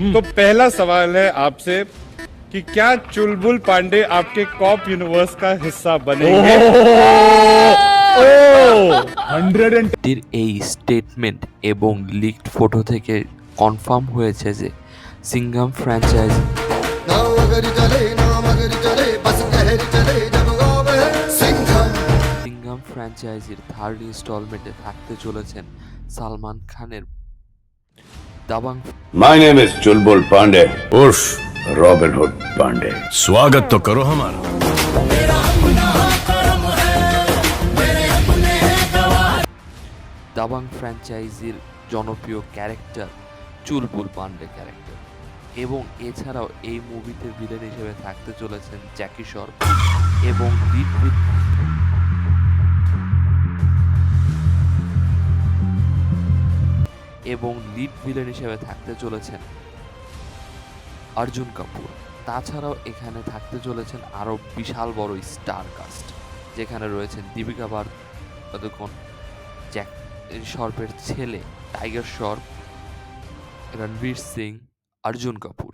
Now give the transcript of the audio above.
तो पहला सवाल है आपसे कि क्या चुलबुल पांडे आपके कॉप यूनिवर्स का हिस्सा बनेंगे? টির এই স্টেটমেন্ট এবং লিকড ফটো থেকে কনফার্ম হয়েছে যে সিঙ্ঘাম ফ্র্যাঞ্চাইজ ना मगर चले ना मगर चले बस कहर चले जब गावे सिंघम সিঙ্ঘাম ফ্র্যাঞ্চাইজির থার্ড ইনস্টলমেন্টে থাকতে চলেছেন সালমান খানের Dabangg My name is Chulbul Pandey, उर्फ Robin Hood Pandey. स्वागत तो करो हमारा। দাবাং ফ্র্যাঞ্চাইজির জনপ্রিয় ক্যারেক্টার চুলবুল পান্ডে ক্যারেক্টার এবং এছাড়াও এই মুভিতে ভিলেন হিসেবে থাকতে চলেছেন জ্যাকি শ্রফ এবং লিড ভিলেন হিসেবে থাকতে চলেছেন অর্জুন কাপুর। তাছাড়াও এখানে থাকতে চলেছেন আরও বিশাল বড় স্টার কাস্ট, যেখানে রয়েছেন দীপিকা পাদুকোন, জ্যাক শ্রফের ছেলে টাইগার শ্রফ, রণবীর সিং, অর্জুন কাপুর।